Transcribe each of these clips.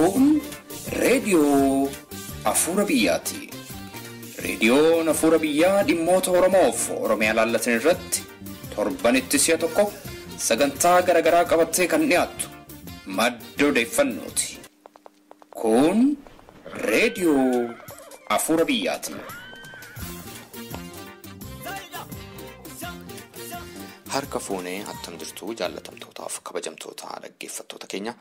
Kun reediyoo Afuura Biyyaati. Reediyoon Afuura Biyyaa dhimmoota Oromoof Oromiyaa laallatan irratti torbanitti si'a tokko sagantaa garaagaraa qabattee kan dhiyaattu madda odeeffannooti. Kun reediyoo Afuura Biyyaati. Harka fuunee attam jirtu jaallatamtootaaf kabajamtoota dhaggeeffattoota keenya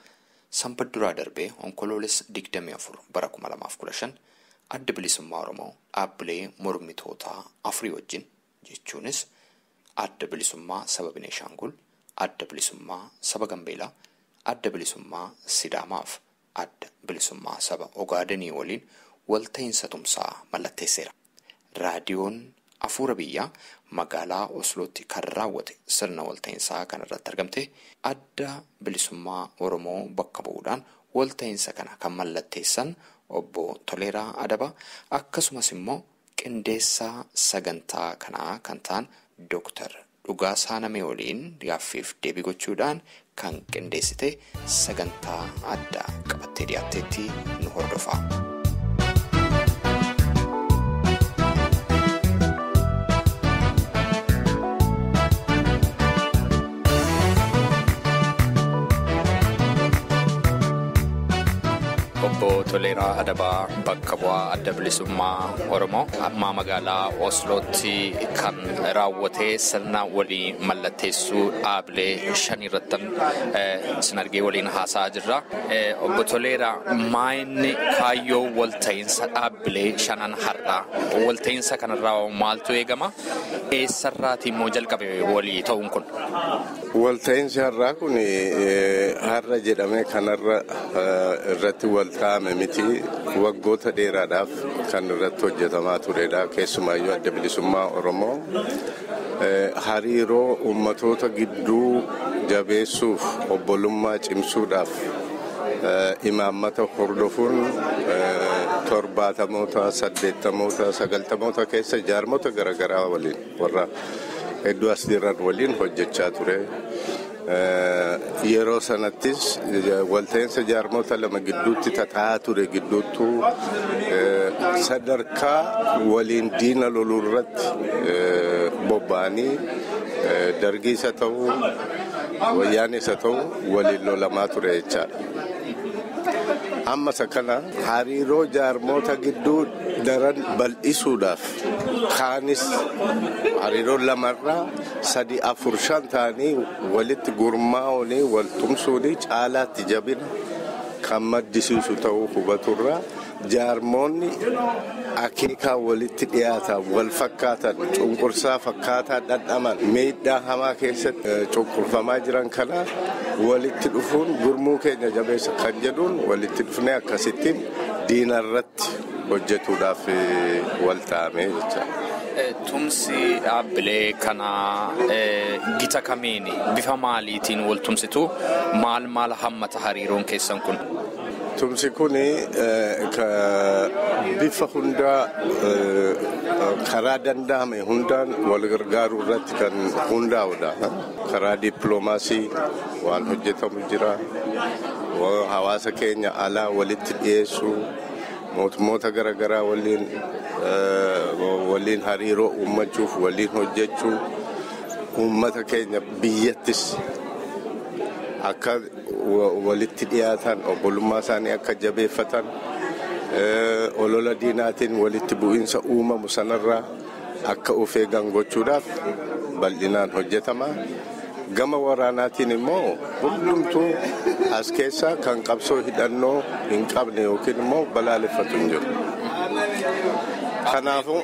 sanbata duraa darbee onkoloolessa 24 bara 2015 adda bilisummaa Oromoo dhaabbilee mormitootaa afurii wajjin jechuunis adda bilisummaa saba Beneeshaangul, adda bilisummaa saba Gambeelaa, adda bilisummaa Sidaamaaf adda bilisummaa saba Ogaadenii waliin walta'iinsa tumsaa mallatteesseera. Raadiyoon Afuura Biyyaa magaalaa Oslootti kan raawwate sirna walta'iinsaa kanarratti argamte adda bilisummaa Oromoo bakka bu'uudhaan walta'iinsa kana kan mallatteessan obbo Toleeraa Adabaa akkasumas immoo qindeessaa sagantaa kanaa kan ta'an Dr. Dhugaasaa Namee waliin gaaffiif deebii gochuudhaan kan qindeessite sagantaa addaa qabattee dhiyaatteetti nu hordofaa. Obbo Toleeraa Adabaa bakka bu'aa adda bilisummaa Oromoo amma magaalaa Oslootti kan raawwate sirna walii mallatteessuu dhaabbilee 5 irratti sin argee waliin haasa'aa jirra. Obbo Toleeraa maayinni kaayyoo walta'iinsa dhaabbilee 5 har'aa walta'iinsa kanarraa maaltu eegama? Eessarraati immoo jalqabe walii ta'uun kun? Walta'iinsi har'aa kun har'a jedhamee kanarra irratti waltaa'ame miti waggoota dheeraadhaaf kan irratti hojjetamaa turedha. Keessumaayyuu adda bilisummaa Oromoo hariiroo ummatoota gidduu jabeessuuf obbolummaa cimsuudhaaf imaammata hordofuun 70moota 80moota 90moota keessa jaarmota garaagaraa waliin warra hedduu as jiran waliin hojjechaa ture. Yeroo sanattis walta'iinsa jaarmota lama gidduutti taa'aa ture gidduuttu sadarkaa waliin diina loluu irratti bobba'anii dargiis haa ta'u wayyaanis haa ta'u waliin lolamaa ture jechaadha. Amma kana hariiroo jaarmota gidduu daran bal'isuudhaaf kaanis hariiroo lamarraa 3, 4, 5 ta'anii walitti gurmaa'anii wal tumsuuni caalaatti jabina kan maddisiisu ta'uu hubaturraa jaarmoonni akeekaa walitti dhiyaatan wal fakkaatan cunqursaa fakkaataa dhandhaman miidhaa hamaa keessatti cunqurfamaa jiran kana walitti dhufuun gurmuu keenya jabeessa kan jedhuun walitti dhufnee akkasittiin diina irratti hojjetuudhaaf wal taa'ame jecha. Tumsi dhaabbilee kana gita kamiin bifa maaliitiin wal tumsitu maal hammata hariiroon keessan kun? Tumsi kun bifa hundaa karaa danda'ame hundaan wal gargaaruu irratti kan hundaa'udha. Karaa dippiloomaasii waan hojjetamu jira. Hawaasa keenya alaa walitti dhiyeessuu, mootummoota garaagaraa waliin hariiroo uummachuuf waliin hojjechuu, uummata keenya biyyattis akka walitti dhiyaatan obbolummaa isaanii akka jabeeffatan olola diinaatiin walitti bu'iinsa uumamu sanarraa akka of eegan gochuudhaaf bal'inaan hojjetama. Gama waraanaatiin immoo hundumtuu as keessaa kan qabsoo hidhannoo hin qabne yookiin immoo balaaleffatu hin jiru. Kanaafuu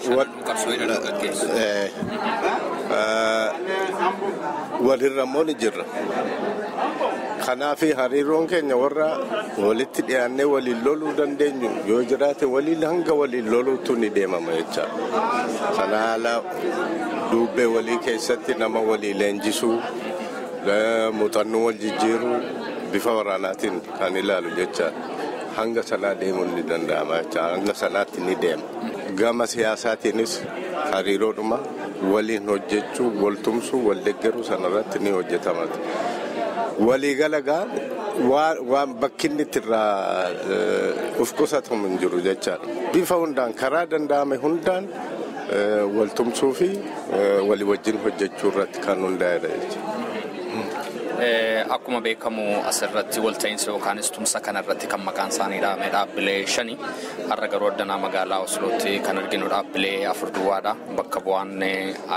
walirra immoo ni jirra. Kanaafi hariiroon keenya warra walitti dhiyaannee waliin loluu dandeenyu yoo jiraate waliin hanga waliin loluutu ni deemama jecha. Kana haala dubbee walii keessatti nama walii leenjisuu, muuxannoo wal jijjiiruu bifa waraanaatiin kan ilaalu jecha hanga sanaa deemuun ni danda'ama jecha hanga sanaatti ni deema. Gama siyaasaatiinis hariiroodhuma waliin hojjechuu, wal tumsuu, wal deeggaruu sanarratti ni hojjetama. Waliigala waan bakkinni irraa of qusatu hin jiru jechaadha. Bifa hundaan karaa danda'ame hundaan waltumsuu fi walii wajjin hojjechuu irratti kan hundaa'edha jechuudha. Akkuma beekamu asirratti walta'iinsa yookaanis tumsa kanarratti kan maqaan isaanii dhaabbilee 5 har'a garuu addanaa magaalaa Oslootti kan arginu dhaabbilee 4 duwwaadha. Bakka bu'aan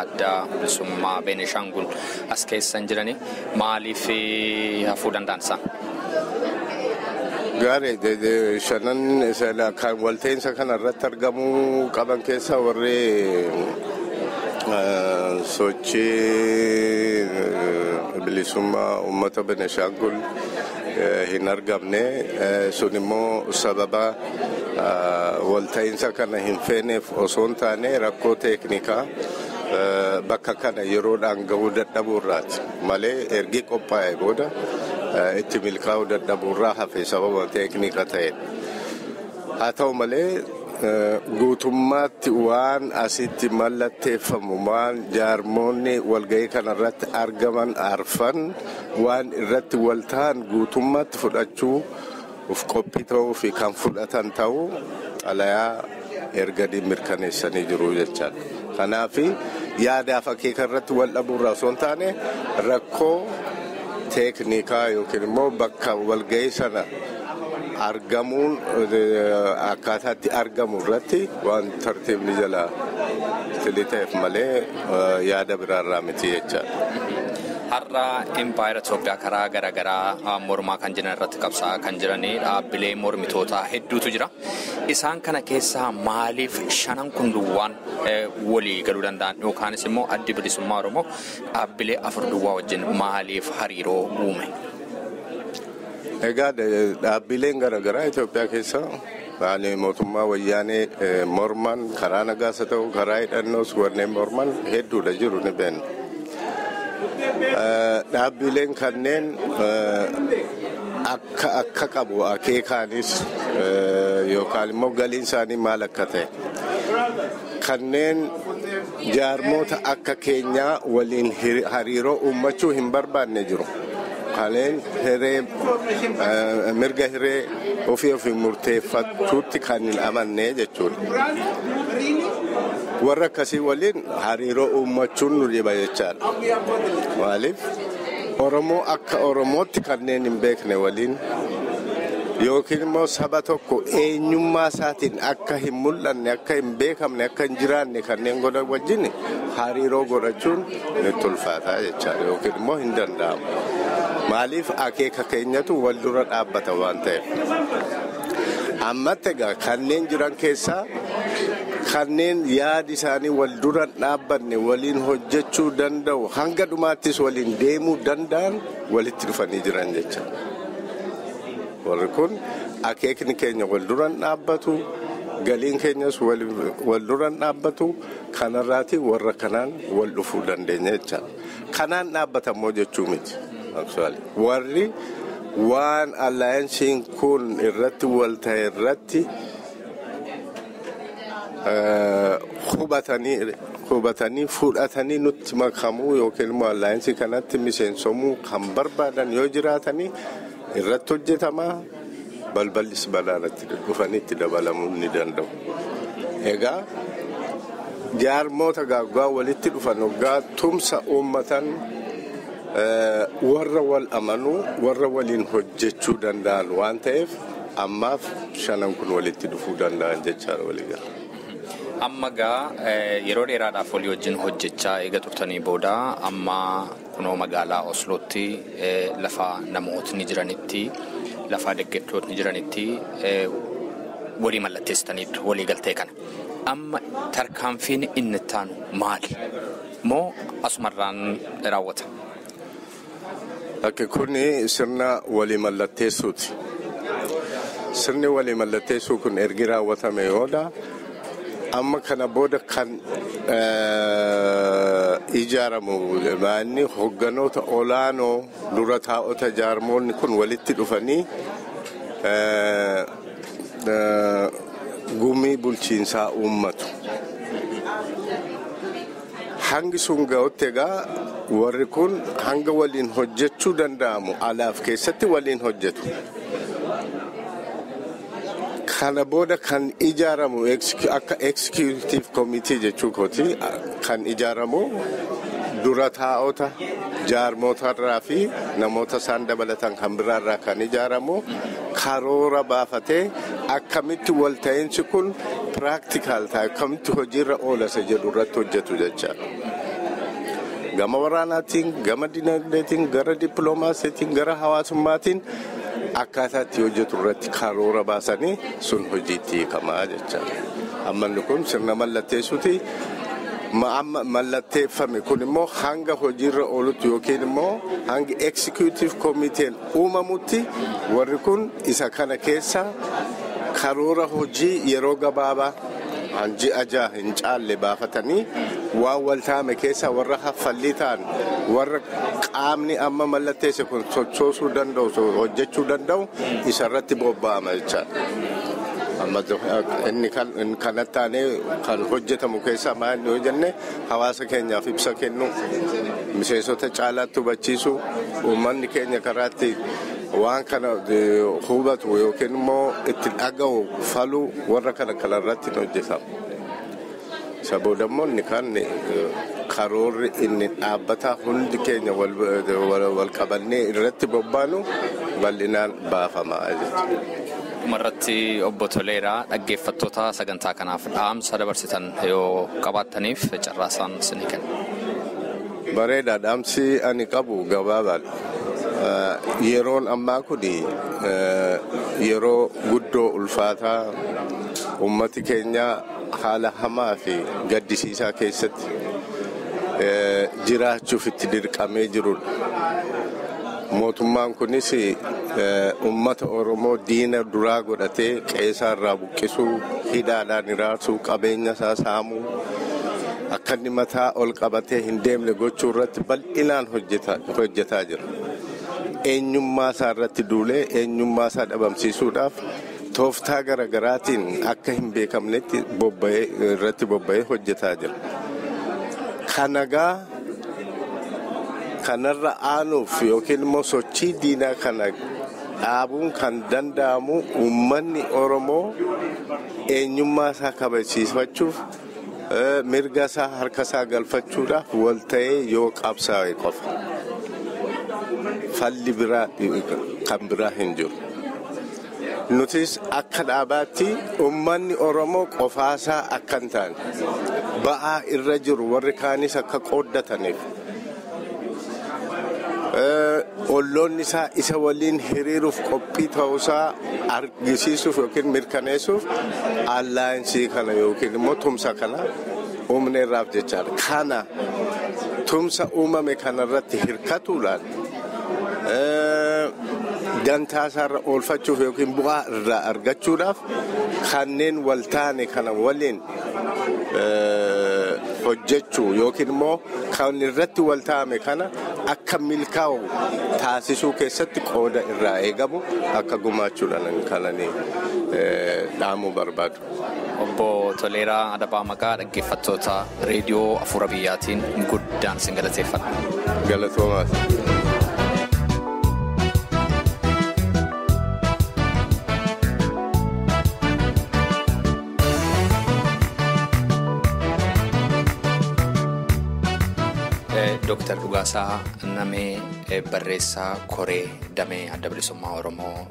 adda bilisummaa Beenishaangul as keessa jirani maaliif hafuu danda'an isaan? Gaarii shanan kan walta'iinsa kanarratti argamuu qaban keessaa warri sochii bilisummaa uummata Beenishaangul hin argamne sun immoo sababa walta'iinsa kana hin feeneef osoo hin taane rakkoo teeknikaa bakka kana yeroodhaan gahuu dadhabuurraati malee ergi qophaa'e booda itti milkaa'uu dadhabuurraa hafe sababa teeknika ta'e. Haa ta'u malee guutummaatti waan asitti mallatteeffamu waan jaarmoonni walgahii kanarratti argaman arfan waan irratti wal ta'an guutummaatti fudhachuu of qophii ta'uu fi kan fudhatan ta'uu xalayaa erganii mirkaneessanii jiru jechaadha. Kanaaf yaadaaf akeeka irratti wal dhabuurraa osoo hin taane rakkoo teeknikaa yookiin immoo bakka walgahii sana argamuun akkaataatti argamu irratti waan tartiibni jala ta'eef malee yaada biraarraa miti jechaadha. Har'a Impaayera Itoophiyaa karaa garaagaraa mormaa kan jiran irratti qabsaa'aa kan jiranii dhaabbilee mormitootaa hedduutu jira. Isaan kana keessaa maaliif shanan kun duwwaan walii galuu danda'an yookaanis immoo addi bilisummaa Oromoo dhaabbilee 4 duwwaa wajjin maaliif hariiroo uume? Egaa dhaabbileen garaagaraa Itoophiyaa keessa mootummaa wayyaanee morman karaa nagaas haa ta'u karaa hidhannoos warreen morman hedduudha jiru ni beekna. Dhaabbileen kanneen akka qabu akeekaanis yookaan immoo galiin isaanii maal akka ta'e kanneen jaarmoota akka keenyaa waliin hariiroo uummachuu hin barbaanne jiru. Kanneen mirga hiree ofii murteeffachuutti kan hin amanne jechuudha. Warra akkasii waliin hariiroo uummachuun nu dhiba jechaadha. Maaliif Oromoo akka Oromootti kanneen hin beekne waliin yookiin immoo saba tokko eenyummaa isaatiin akka hin mul'anne akka hin beekamne akka hin jiraanne kanneen godhan wajjin hariiroo godhachuun nutti ulfaataa jechaadha yookiin immoo hin danda'amu. Maaliif akeeka keenyatu wal dura dhaabbata waan ta'eef. Ammatti egaa kanneen jiran keessaa kanneen yaadi isaanii wal dura dhaabbanne waliin hojjechuu danda'u hanga dhumaattis waliin deemuu danda'an walitti dhufanii jiran jecha. Warri kun akeekni keenya wal dura dhaabbatu galiin keenyas wal dura dhaabbatu kanarraati warra kanaan wal dhufuu dandeenya jecha. Kanaan dhaabbatamoo jechuu miti. Warri waan alliansiin kun irratti wal ta'e irratti hubatanii fudhatanii nutti makamuu yookiin immoo alliansii kanatti miseensomuu kan barbaadan yoo jiraatanii irratti hojjetamaa balballis balaarratti dhufanii itti dabalamuu ni danda'u. Egaa jaarmoota gaaggaa walitti dhufan waggaa tumsa uummatan warra wal amanuu warra waliin hojjechuu danda'an waan ta'eef ammaaf shanan kun walitti dhufuu danda'an jechaadha waliigala. Amma gaa yeroo dheeraadhaaf walii wajjin hojjechaa eega turtanii booda amma kunoo magaalaa Oslootti lafa namootni jiranitti lafa deeggartootni jiranitti walii mallatteessitaniitu walii galtee kana. Amma tarkaanfiin inni taanu maali? Moo asumarraan raawwata? Akka kuni sirna walii mallatteessuuti. Sirni walii mallatteessuu kun ergi raawwatame yooda amma kana booda kan ijaaramu maanni hogganoota olaanoo dura taa'ota jaarmoonni kun walitti dhufanii gumii bulchiinsaa uummatu. hangi sun ga'utti egaa warri kun hanga waliin hojjechuu danda'amu alaaf keessatti waliin hojjetu. Kana booda kan ijaaramu akka executive committee jechuu kooti kan ijaaramu dura taa'ota jaarmotarraa fi namoota isaan dabalatan kan biraarraa kan ijaaramu karoora baafatee akkamitti walta'iinsi kun practical ta'e akkamitti hojiirra oolasa jedhu irratti hojjetu jecha. Gama waraanaatiin, gama dinagdeetiin, gara dippiloomaasiitiin, gara hawaasummaatiin akkaataatti hojjetu irratti karoora baasanii sun hojiitti hiikamaa jecha. Ammanni kun sirna mallatteessuuti. Mallatteeffame kun immoo hanga hojiirra oolutti yookiin immoo hanga executive committee uumamutti warri kun isa kana keessa karoora hojii yeroo gabaabaa hanji ajaa hin caalle baafatanii waan waltaame keessa warra haffallii ta'an warra qaamni amma mallatteesse kun sochoosuu danda'u hojjechuu danda'u isarratti bobba'ama jechaadha. Amma inni kanatti kan hojjetamu keessaa maal yoo jenne hawaasa keenyaaf ibsa kennu miseensota caalaatti hubachiisu uummanni keenya karaatti waan kana hubatu yookiin immoo itti dhaga'u faluu warra kanarratti hojjetama. Isa booda immoo inni kan karoorri inni dhaabbataa hundi keenya wal qabannee irratti bobbaanu bal'inaan baafamaa jechuudha. Marratti obbo Toleeraa dhaggeeffattoota sagantaa kanaaf dhaamsa dabarsitan yoo qabaattaniif carraasaan isin kenna. Bareeda dhaamsi ani qabu gabaabaadha. Yeroon ammaa kun yeroo guddoo ulfaataa ummati keenya haala hamaa fi gaddisiisaa keessatti jiraachuuf itti dirqamee jirudha. Mootummaan kunis ummata Oromoo diina duraa godhatee qe'ee irraa buqqisuu, hidhaadhaan hiraasuu, qabeenya isaa saamuu, akka inni mataa ol qabatee hin deemne gochuu irratti bal'inaan hojjetaa jira. Eenyummaa isaa irratti duulee eenyummaa isaa dhabamsiisuudhaaf tooftaa garaagaraatiin akka hin beekamnetti irratti bobba'ee hojjetaa jira. Kanagaa kanarra aanuuf yookiin immoo sochii diinaa kana dhaabuun kan danda'amu uummanni Oromoo eenyummaa isaa kabachiifachuuf mirga isaa harka isaa galfachuudhaaf walta'ee yoo qabsaa'e qofa. Falli biraa kan biraa hin jiru. Nutis akka dhaabaatti uummanni Oromoo qofaasaa akka hin taane ba'aa irra jiru warri kaanis akka qooddataniif olloonni isaa isa waliin hiriiruuf qophii ta'uusaa argisiisuuf yookiin mirkaneessuuf allaayinsii kana yookiin immoo tumsa kana uumne irraaf jechaadha. Kana tumsa uumame kanarratti hirkatuudhaan dantaa isaarra oolfachuuf yookiin bu'aa irraa argachuudhaaf kanneen waltaane kana waliin hojjechuu yookiin immoo kan irratti waltaame kana akka milkaa'u taasisuu keessatti qooda irraa eegamu akka gumaachuudhaan kananii dhaamuu barbaadu. Obbo Toleeraa Adabaa maqaa dhaggeeffattoota reediyoo Afuura Biyyaatiin guddaan isin galateeffadha. Galatoomaas. Dr. Dhugaasaa Namee barreessaa koree damee adda bilisummaa Oromoo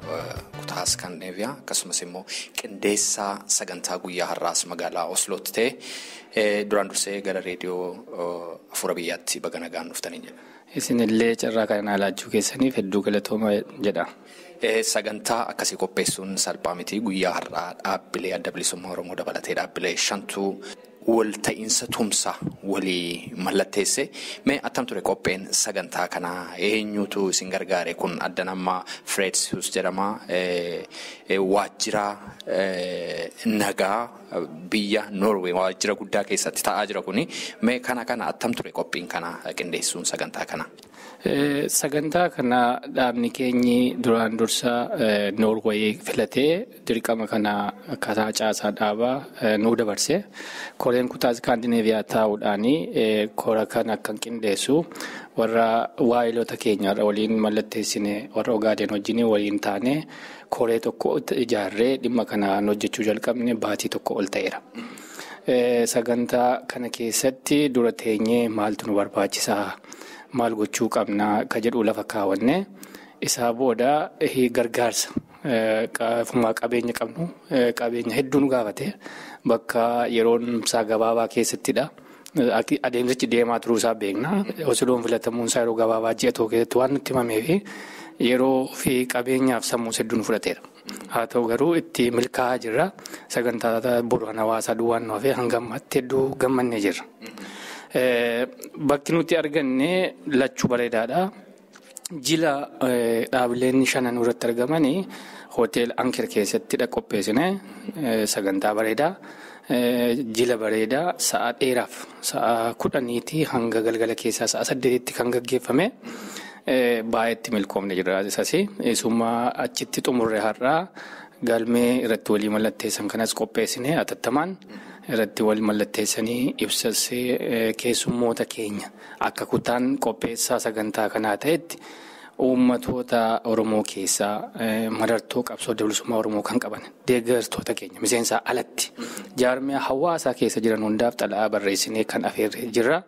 kutaas kan dheebiyaa akkasumas immoo qindeessaa sagantaa guyyaa har'aas magaalaa Oslootti ta'e duraan dursee gara reediyoo Afuura Biyyaatti baga nagaan dhuftanii jedha. Isinillee carraa kana laachuu keessaniif hedduu galatooma jedha. Sagantaa akkasii qopheessuun salphaa miti. Guyyaa har'aa dhaabbilee adda bilisummaa Oromoo dabalatee dhaabbilee 5tu walta'iinsa tumsa walii mallatteesse. Mee attam ture qopheen sagantaa kanaa eenyutu isin gargaare? Kun addan ammaa Fredsius jedhama. Waajjira nagaa biyya Norway waajjira guddaa keessatti ta'aa jira kuni. Mee kana attam ture qophiin kana qindeessuun sagantaa kana? Sagantaa kana dhaabni keenyi duraan dursa Noorweey filatee dirqama kana akkaataa caasaa dhaabaa nuu dabarse. Koreen kutaa Iskaandineeviyaa taa'uudhaanii kora kan akka qindeessu warra waayilota keenya waliin mallatteessine warra Ogaadeen wajjin waliin taane koree tokko ijaarree dhimma kanaan hojjechuu jalqabne baatii tokko ol ta'eera. Sagantaa kana keessatti dura teenyee maaltu nu barbaachisaa? Maal gochuu qabnaa ka jedhu lafa kaawwanne isaa booda gargaarsa qabeenya qabnu qabeenya hedduu nu gaafate bakka yeroon isaa gabaabaa keessattidha. Adeemsichi deemaa turuu isaa beekna. Osoloon filatamuun isaa yeroo gabaabaa ji'a tokko keessatti waan nutti himameef yeroo fi qabeenyaaf sammuu hedduu nu fudhateera. Haa ta'u garuu itti milkaa'aa jirra. Sagantaa boruun hawaasaa duwwaan nu hafee hanga ammaatti hedduu gammannee jirra. Bakki nuti arganne lachuu bareedaadha. Jila dhaabileen 5 irratti argamanii hotel Anker keessatti qopheessine sagantaa bareedaa. Jila bareedaa sa'a dheeraaf sa'a 10 hanga galgala keessaa sa'a 8 kan gaggeeffame baay'eetti milkoomne jira. Isuma achitti xumurre har'aa galmee irratti walii mallatteessan kanas qopheessine atattamaan. Irratti wal mallatteessanii ibsasee keessummoota keenya akka kutaan qopheessaa sagantaa kanaa ta'etti uummatoota Oromoo keessaa marartoo qabsoo bilisummaa Oromoo kan qaban deeggartoota keenya miseensaa alatti jaarmiyaa hawaasaa keessa jiran hundaaf xalayaa barreessinee kan afeerree jirra.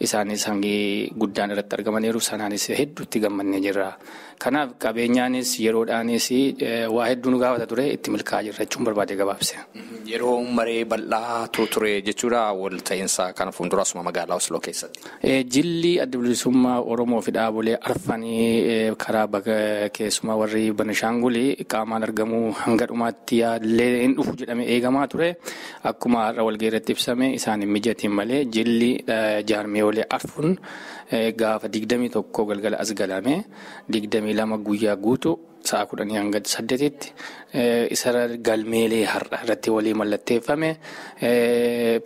Isaanis hangi guddaan irratti argamaniiru sanaanis hedduutti gammannee jirra. Kanaaf qabeenyaanis yeroodhaanis waa hedduu nu gaafata ture itti milkaa'aa jirra jechuun barbaade gabaabse. Yeroo maree bal'aa ture jechuudha wal ta'iinsa kana fuulduraasuma magaalaa Osloo keessatti. Jilli adda bilisummaa Oromoo fi dhaabolee arfanii karaa keessumaa warri Benishaangulii qaamaan argamuu hanga dhumaatti yaallee hin dhufu jedhamee eegamaa ture. Akkuma har'a walgeerratti ibsame isaan hin mijatiin malee jilli jaarmiyolee arfuun gaafa 21 galgala as galame 22 guyyaa guutu sa'a 10 hanga 8tti isa galmeelee har'a irratti walii mallatteeffame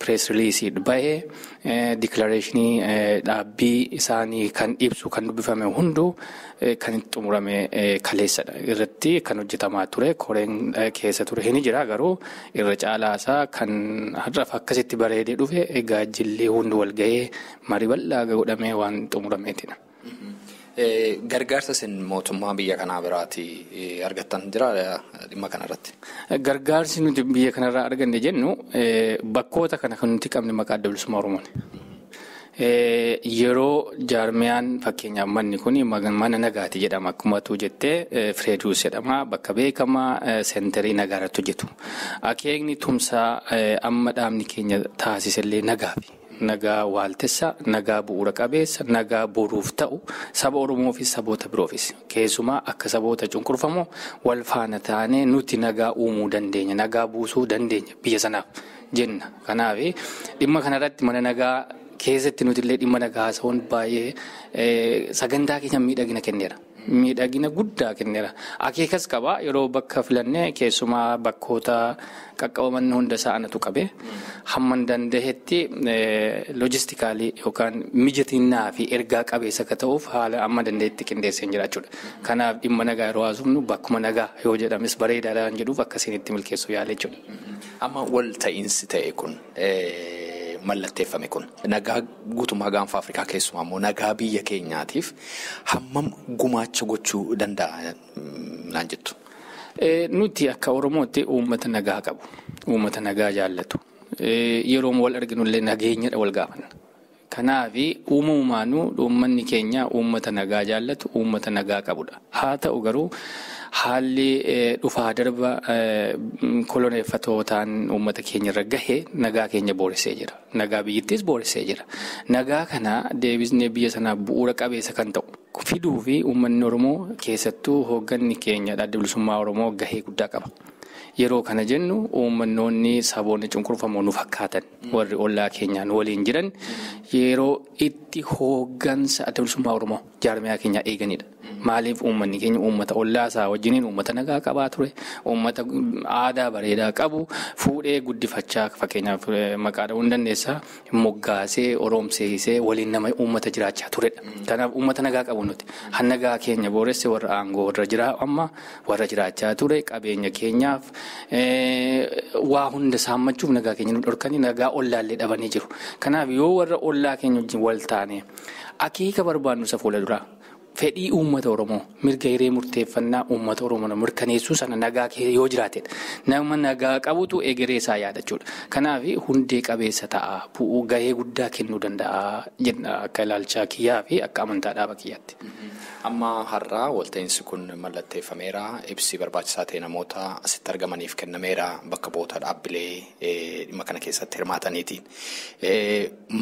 press release bahee declarationii dhaabbii isaanii kan ibsu kan dubbifame hunduu kan itti xumurame kaleessadha irratti kan hojjetamaa ture koreen keessa ture hin jira garuu irra caalaasaa kan har'aaf akkasitti bareedee dhufe egaa jillee hundi wal gahee marii bal'aa godhamee waan xumurameetidha. Gargaarsa isin mootummaa biyya kanaa biraati argattan jira dhimma kanarratti? Gargaarsi nuti biyya kanarraa arganne jennu bakkoota kana kan nuti qabne maqaa adda bilisummaa Oromooni. Yeroo jaarmiyaan fakkeenyaaf manni kun mana nagaati jedhama akkuma tu jettee Fireeduus jedhama bakka beekamaa seenterii nagaa irratti hojjetu. Akeekni tumsaa amma dhaabni keenya taasisellee nagaafi. Nagaa waaltessa, nagaa bu'uura qabeessa, nagaa boruuf ta'u saba Oromoo fi saboota biroofis keessumaa akka saboota cunqurfamoo wal faana taanee nuti nagaa uumuu dandeenya, nagaa buusuu dandeenya biyya sanaaf jenna. Kanaaf dhimma kanarratti mana nagaa keessatti nuti illee dhimma nagaa haasa'uun baay'ee sagantaa keenya miidhagina kenneera. Miidhagina guddaa kenneera. Akeekas qaba yeroo bakka filannee keessumaa bakkoota qaqqabaman hunda isaanatu qabe hamman dandahetti loojistikaalii yookaan mijatinnaa fi ergaa qabeessa akka ta'uuf haala amma dandahetti qindeessee jiraachuudha. Kanaaf dhimma nagaa yeroo haasofnu bakkuma nagaa yoo jedhames bareedaadhaan jedhuuf akkasiin itti milkeessuu yaala jechuudha. Amma wal ta'iinsi ta'e kun mallatteeffame kun nagaa guutummaa gaanfa Afrikaa keessumaa immoo nagaa biyya keenyaatiif hammam gumaacha gochuu danda'a naan jettu? Nuti akka Oromootti uummata nagaa qabu, uummata nagaa jaallatu. Yeroo wal arginullee nageenyadha wal gaafanna. Kanaaf uumamumaanuu uummanni keenya uummata nagaa jaallatu, uummata nagaa qabudha. Haa ta'u garuu haalli dhufaa darba koloneeffatootaan uummata keenya irra gahee nagaa keenya booressee jira. Nagaa biyyattiis booressee jira. Nagaa kana deebisnee biyya sanaa bu'uura qabeessa kan ta'u fiduu fi uummanni Oromoo keessattuu hoogganni keenya adda bilisummaa Oromoo gahee guddaa qaba. Yeroo kana jennu uummannoonni saboonni cunqurfamoo nu fakkaatan warri ollaa keenyaan waliin jiran yeroo itti hooggansa adda bilisummaa Oromoo jaarmiyaa keenya eeganidha. Maaliif uummanni keenya uummata ollaasaa wajjiniin uummata nagaa qabaa ture, uummata aadaa bareedaa qabu fuudhee guddifachaa fakkeenyaaf maqaa dha'uu hin dandeessaa moggaasee oroomseesee waliin nama uummata jiraachaa turedha. Kanaaf uummata nagaa qabu nuti. Hannagaa keenya booresse warra aangoo warra jiraa amma warra jiraachaa ture qabeenya keenyaaf waa hunda saammachuuf nagaa keenya nu dhorkanii nagaa ollaallee dhabanii jiru. Kanaaf yoo warra ollaa keenya wajjin wal taane akeeka barbaannu isa fuula duraa. Fedhii uummata Oromoo mirga hiree murteeffannaa uummata Oromoo mirkaneessuu sana nagaa yoo jiraatedha. Nama nagaa qabutu egeree isaa yaadachuudha. Kanaaf hundee qabeessa ta'a. Bu'uu gahee guddaa kennuu danda'a jenna akka ilaalchaa kiyyaa fi akka amantaa dhaaba kiyyaatti. Amma har'aa walta'iinsi kun mallatteeffameera. Ibsi barbaachisaa ta'e namoota asitti argamaniif kennameera bakka bu'oota dhaabbilee dhimma kana keessatti hirmaataniitiin.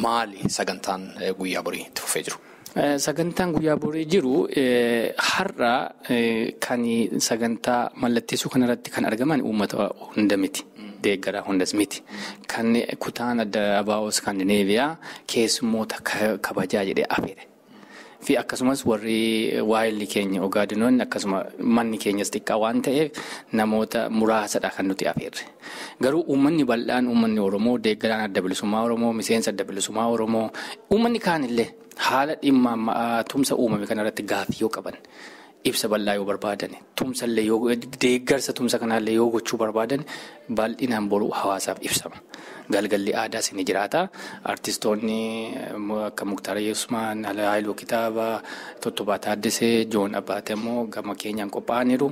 Maali sagantaan guyyaa borii itti fufee jiru? Sagantaan guyyaa borii jiru har'a kan sagantaa mallatteessuu kanarratti kan argaman uummata hunda miti. Deeggaraa hundas miti. Kan kutaan adda ABO Iskaandineeviyaa keessummoota kabajaa jedhee afeere. Fi akkasumas warri waayilli keenya Ogaadinoonni akkasuma manni keenyas xiqqaa waan ta'eef namoota muraasadha kan nuti afeerre. Garuu uummanni bal'aan uummanni Oromoo deeggaraan adda bilisummaa Oromoo miseensa adda bilisummaa Oromoo uummanni kaanillee haala dhimma tumsa uumame kanarratti gaaffii yoo qaban ibsa bal'aa yoo barbaadan tumsallee yoo deeggarsa tumsa kanallee yoo gochuu barbaadan bal'inaan boruu hawaasaaf ibsama. Galgalli aadaa ni jiraata. Artistoonni akka Muktaar Usmaan, Haayiluu Kitaabaa, Tottobaa Taaddasee, Joon Abbaate immoo gama keenyaan qophaa'aniiru.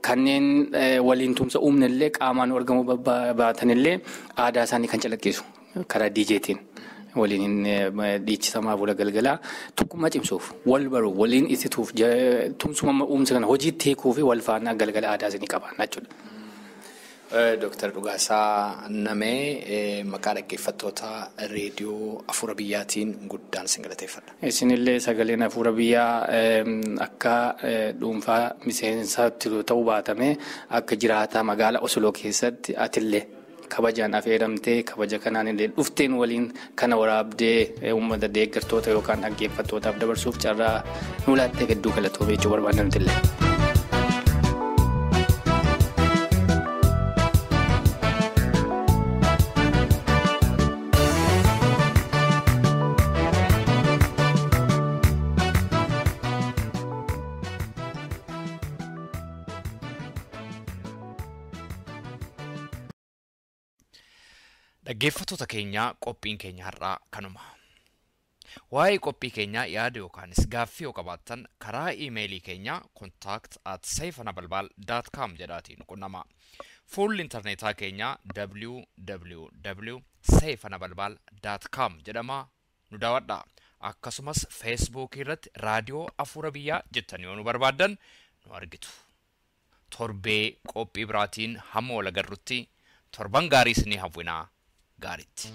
Kanneen waliin tumsa uumnellee qaamaan argamuu baatanillee aadaa isaanii kan calaqqisu karaa DJtiin. Waliin dhiichisamaa fuula galgalaa tokkummaa cimsuuf wal baruu waliin ibsituuf tumsuma uumsa kana hojiitti hiikuu fi wal faana galgala aadaa isinii qaban jechuudha. Dr. Dhugaasaa Namee maqaa dhaggeeffattoota reediyoo Afuura Biyyaatiin guddaan isin galateeffadha. Isinillee sagaleen Afuura Biyyaa akka dhuunfaa miseensaatti ta'uu baatame akka jiraataa magaalaa Osloo keessatti atillee kabajaan affeeramtee kabaja kanaan illee dhufteen waliin kana waraabdee uummata deeggartoota yookaan dhaggeeffattootaaf dabarsuuf carraa nu laattee hedduu galatoomee jechuu barbaadamtillee. Dhaggeeffattoota keenya qophiin keenya har'aa kanuma. Waa'ee qophii keenyaa yaada yookaanis gaaffii yoo qabaattan karaa iimeelii keenya contact@saifanabalbal.com jedhaatiin qunnama. Fuulli intarneetaa keenyaa www.saifanabalbal.com jedhama nu daawwadha. Akkasumas Facebook irratti raadiyoo Afuura Biyyaa jettanii yoo nu barbaaddan nu argitu. Torbee qophii biraatiin hamma wal agarrutti torban gaarii isinii hawwinaa. Got it.